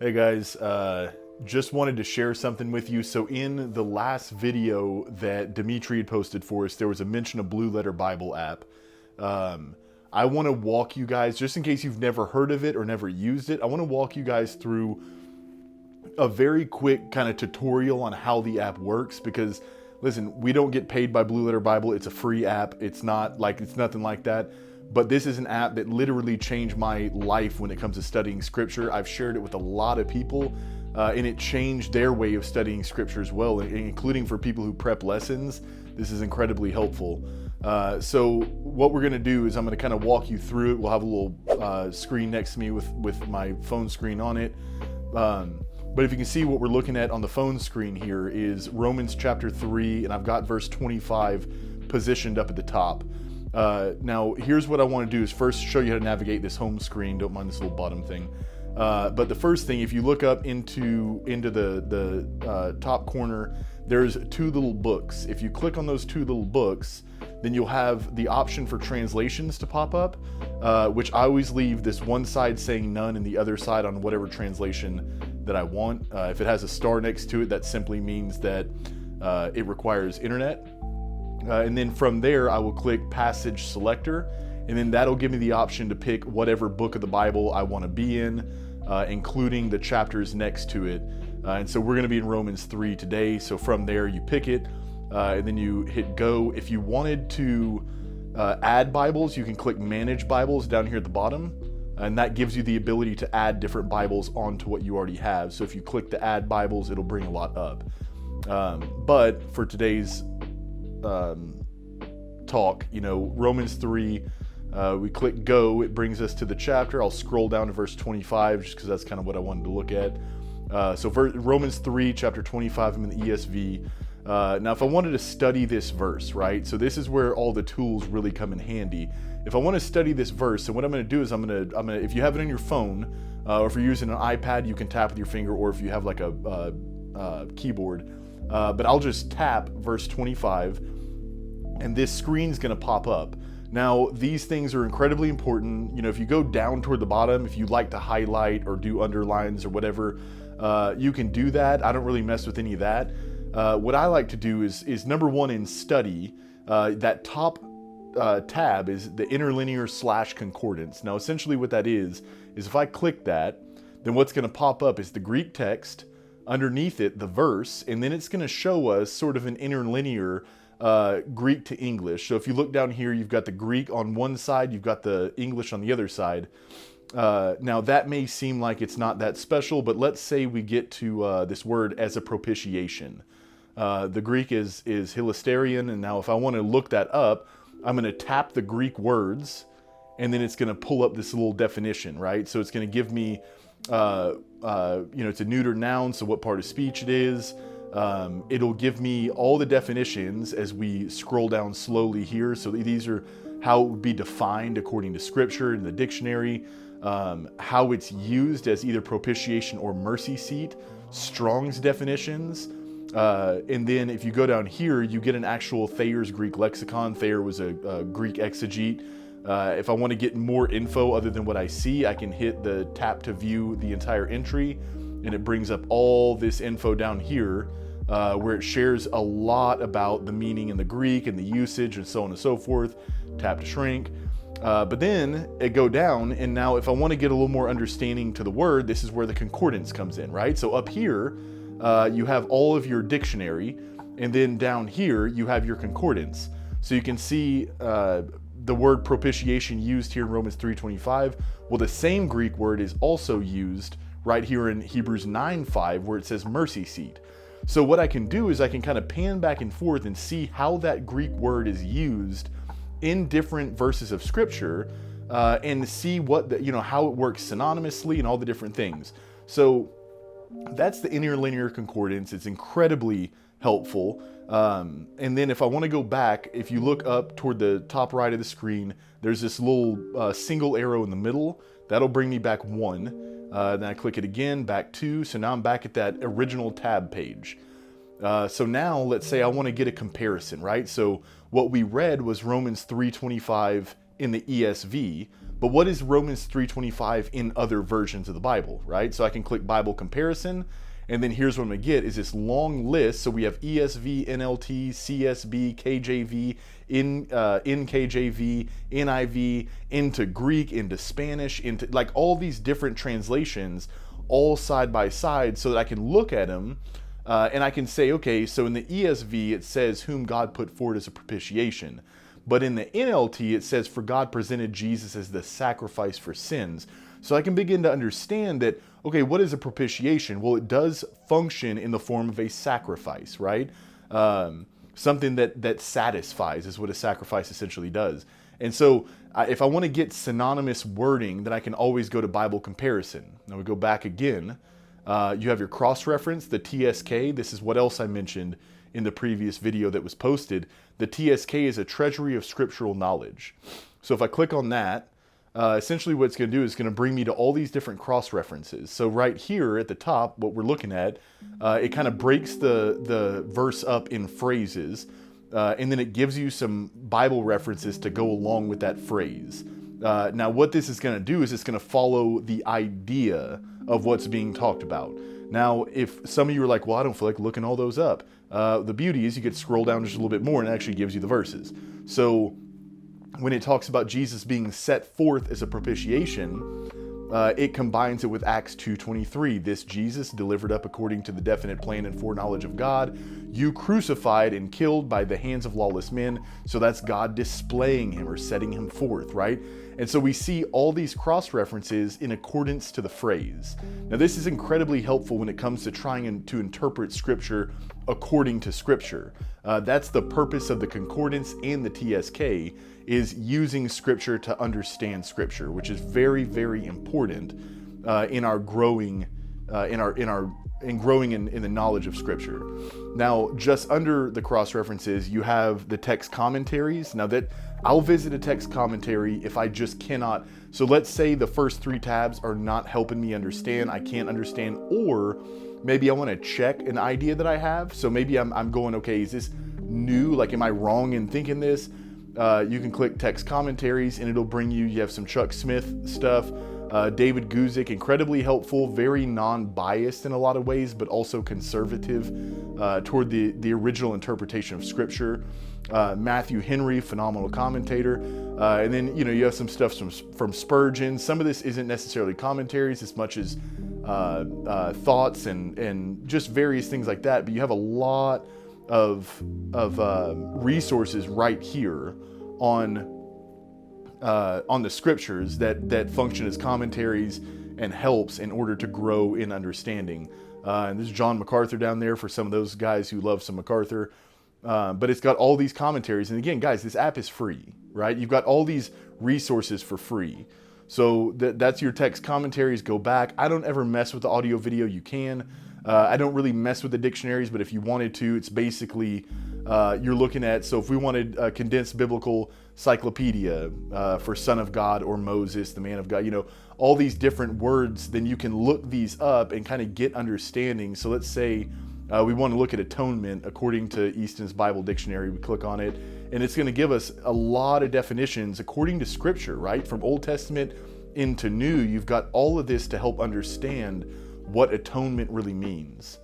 Hey guys, just wanted to share something with you. So in the last video that Dimitri had posted for us, there was a mention of Blue Letter Bible app. I want to walk you guys, just in case you've never heard of it or never used it, I want to walk you guys through a very quick kind of tutorial on how the app works, because listen, we don't get paid by Blue Letter Bible. It's a free app. It's nothing like that. But this is an app that literally changed my life when it comes to studying scripture. I've shared it with a lot of people, and it changed their way of studying scripture as well, including for people who prep lessons. This is incredibly helpful. So what we're gonna do is I'm gonna kind of walk you through it. We'll have a little screen next to me with my phone screen on it. But if you can see, what we're looking at on the phone screen here is Romans chapter 3, and I've got verse 25 positioned up at the top. Now, here's what I want to do is first show you how to navigate this home screen. Don't mind this little bottom thing. But the first thing, if you look up into the top corner, there's two little books. If you click on those two little books, then you'll have the option for translations to pop up, which I always leave this one side saying none and the other side on whatever translation that I want. If it has a star next to it, that simply means that it requires internet. And then from there, I will click Passage Selector, and then that'll give me the option to pick whatever book of the Bible I want to be in, including the chapters next to it. And so we're going to be in Romans 3 today. So from there, you pick it, and then you hit Go. If you wanted to add Bibles, you can click Manage Bibles down here at the bottom, and that gives you the ability to add different Bibles onto what you already have. So if you click to Add Bibles, it'll bring a lot up. But for today's talk, Romans 3, we click Go, it brings us to the chapter. I'll scroll down to verse 25 just because that's kind of what I wanted to look at. So Romans 3, chapter 25, I'm in the ESV. Now, if I wanted to study this verse, right? So this is where all the tools really come in handy. If I want to study this verse, so what I'm going to do is I'm going to, if you have it on your phone, or if you're using an iPad, you can tap with your finger, or if you have like a keyboard. But I'll just tap verse 25, and this screen's going to pop up. Now, these things are incredibly important. If you go down toward the bottom, if you like to highlight or do underlines or whatever, you can do that. I don't really mess with any of that. What I like to do is number one, in study, that top tab is the interlinear / concordance. Now, essentially what that is if I click that, then what's going to pop up is the Greek text, underneath it the verse, and then it's going to show us sort of an interlinear Greek to English. So if you look down here, you've got the Greek on one side, you've got the English on the other side. Now that may seem like it's not that special, but let's say we get to this word as a propitiation. The Greek is hilasterion, and now if I want to look that up, I'm going to tap the Greek words, and then it's going to pull up this little definition, right? So it's going to give me it's a neuter noun, so what part of speech it is. It'll give me all the definitions as we scroll down slowly here. So these are how it would be defined according to scripture in the dictionary, how it's used as either propitiation or mercy seat, Strong's definitions. And then if you go down here, you get an actual Thayer's Greek lexicon. Thayer was a Greek exegete. If I want to get more info other than what I see, I can hit the tap to view the entire entry, and it brings up all this info down here, where it shares a lot about the meaning in the Greek and the usage and so on and so forth. Tap to shrink. But then it go down, and now if I want to get a little more understanding to the word, this is where the concordance comes in, right? So up here, you have all of your dictionary, and then down here, you have your concordance. So you can see the word propitiation used here in Romans 3:25. Well, the same Greek word is also used right here in Hebrews 9:5, where it says mercy seat. So what I can do is I can kind of pan back and forth and see how that Greek word is used in different verses of scripture, and see how it works synonymously and all the different things. So that's the interlinear concordance. It's incredibly helpful. And then if I want to go back, if you look up toward the top right of the screen, there's this little single arrow in the middle. That'll bring me back one. Then I click it again, back two. So now I'm back at that original tab page. So now let's say I want to get a comparison, right? So what we read was Romans 3:25 in the ESV, But what is Romans 3:25 in other versions of the Bible, right? So I can click Bible comparison, and then here's what I'm gonna get is this long list. So we have ESV, NLT, CSB, KJV, NKJV, NIV, into Greek, into Spanish, into like all these different translations, all side by side, so that I can look at them and I can say, okay, so in the ESV it says whom God put forward as a propitiation. But in the NLT, it says, for God presented Jesus as the sacrifice for sins. So I can begin to understand that, okay, what is a propitiation? Well, it does function in the form of a sacrifice, right? Something that satisfies is what a sacrifice essentially does. And so if I want to get synonymous wording, then I can always go to Bible comparison. Now we go back again. You have your cross-reference, the TSK. This is what else I mentioned in the previous video that was posted. The TSK is a treasury of scriptural knowledge. So if I click on that, essentially what it's going to do is going to bring me to all these different cross-references. So right here at the top, what we're looking at, it kind of breaks the verse up in phrases, and then it gives you some Bible references to go along with that phrase. Now what this is going to do is it's going to follow the idea of what's being talked about. Now, if some of you are like, well, I don't feel like looking all those up, the beauty is you could scroll down just a little bit more and it actually gives you the verses. So when it talks about Jesus being set forth as a propitiation, it combines it with Acts 2:23. This Jesus delivered up according to the definite plan and foreknowledge of God, you crucified and killed by the hands of lawless men. So that's God displaying him or setting him forth, right? And so we see all these cross references in accordance to the phrase. Now this is incredibly helpful when it comes to trying to interpret scripture according to scripture. That's the purpose of the concordance and the TSK, is using scripture to understand scripture, which is very, very important in our growing in the knowledge of scripture. Now, just under the cross references, you have the text commentaries. Now that I'll visit a text commentary if I just cannot. So let's say the first 3 tabs are not helping me understand. I can't understand, or maybe I want to check an idea that I have. So maybe I'm going, okay, is this new? Like, am I wrong in thinking this? You can click text commentaries and it'll bring you have some Chuck Smith stuff, David Guzik, incredibly helpful, very non-biased in a lot of ways, but also conservative toward the original interpretation of scripture. Matthew Henry, phenomenal commentator. And then, you have some stuff from Spurgeon. Some of this isn't necessarily commentaries as much as thoughts and just various things like that, but you have a lot of resources right here on the scriptures that function as commentaries and helps in order to grow in understanding. And there's John MacArthur down there for some of those guys who love some MacArthur. But it's got all these commentaries. And again, guys, this app is free, right? You've got all these resources for free. So that's your text commentaries. Go back. I don't ever mess with the audio video. You can. I don't really mess with the dictionaries, but if you wanted to, it's basically you're looking at, so if we wanted a condensed biblical cyclopedia for Son of God or Moses, the man of God, all these different words, then you can look these up and kind of get understanding. So let's say we want to look at atonement according to Easton's Bible Dictionary. We click on it, and it's going to give us a lot of definitions according to Scripture, right? From Old Testament into New, you've got all of this to help understand what atonement really means.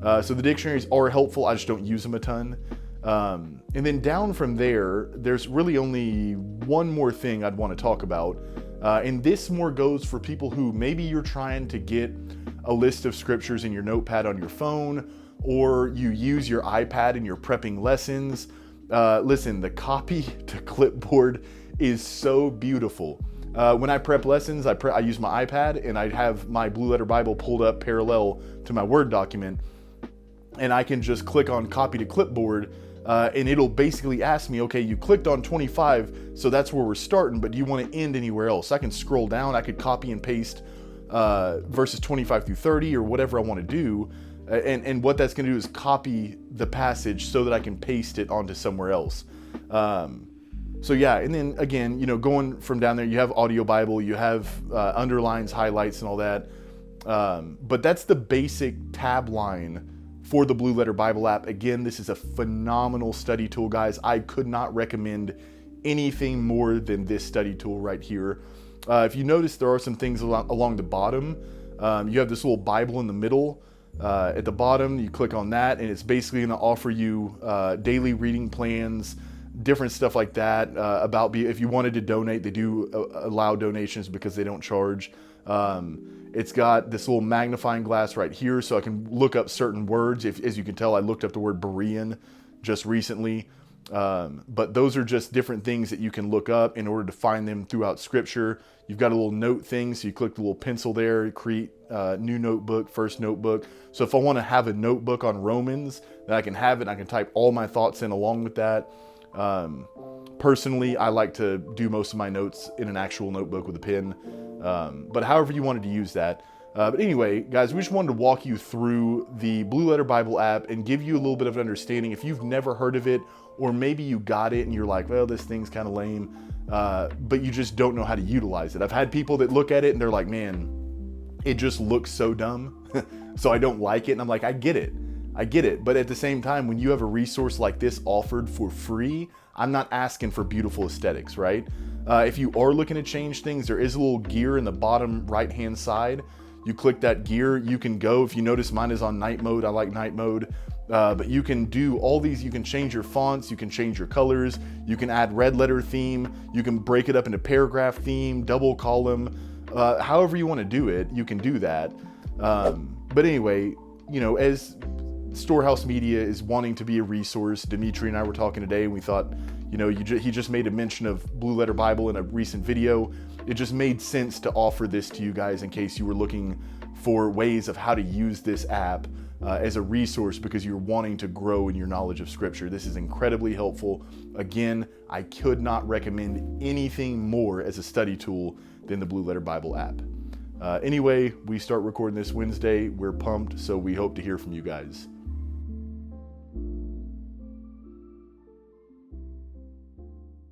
So the dictionaries are helpful. I just don't use them a ton. And then down from there, there's really only one more thing I'd want to talk about. And this more goes for people who maybe you're trying to get a list of scriptures in your notepad on your phone, or you use your iPad and you're prepping lessons. Listen, the copy to clipboard is so beautiful. When I prep lessons, I use my iPad and I have my Blue Letter Bible pulled up parallel to my Word document, and I can just click on copy to clipboard, and it'll basically ask me, okay, you clicked on 25, so that's where we're starting, but do you want to end anywhere else? I can scroll down, I could copy and paste verses 25 through 30 or whatever I want to do, and what that's going to do is copy the passage so that I can paste it onto somewhere else. So yeah, and then again, going from down there, you have Audio Bible, you have underlines, highlights, and all that. But that's the basic tab line for the Blue Letter Bible app. Again, this is a phenomenal study tool, guys. I could not recommend anything more than this study tool right here. If you notice, there are some things along the bottom. You have this little Bible in the middle. At the bottom, you click on that, and it's basically going to offer you daily reading plans, different stuff like that. If you wanted to donate, they do allow donations because they don't charge. It's got this little magnifying glass right here, so I can look up certain words. As you can tell, I looked up the word Berean just recently. But those are just different things that you can look up in order to find them throughout Scripture. You've got a little note thing, so you click the little pencil there, create new notebook, first notebook. So if I want to have a notebook on Romans, then I can have it. I can type all my thoughts in along with that. Personally, I like to do most of my notes in an actual notebook with a pen. But however you wanted to use that. But anyway, guys, we just wanted to walk you through the Blue Letter Bible app and give you a little bit of an understanding. If you've never heard of it, or maybe you got it and you're like, well, this thing's kind of lame, but you just don't know how to utilize it. I've had people that look at it and they're like, man, it just looks so dumb, so I don't like it. And I'm like, I get it. But at the same time, when you have a resource like this offered for free, I'm not asking for beautiful aesthetics, right? If you are looking to change things, there is a little gear in the bottom right-hand side. You click that gear, you can go. If you notice, mine is on night mode. I like night mode. But you can do all these. You can change your fonts, you can change your colors, you can add red letter theme, you can break it up into paragraph theme, double column, however you want to do it, you can do that. But anyway, as StoreHouse Media is wanting to be a resource, Dimitri and I were talking today, and we thought, he just made a mention of Blue Letter Bible in a recent video. It just made sense to offer this to you guys in case you were looking for ways of how to use this app as a resource because you're wanting to grow in your knowledge of Scripture. This is incredibly helpful. Again, I could not recommend anything more as a study tool than the Blue Letter Bible app. Anyway, we start recording this Wednesday. We're pumped, so we hope to hear from you guys.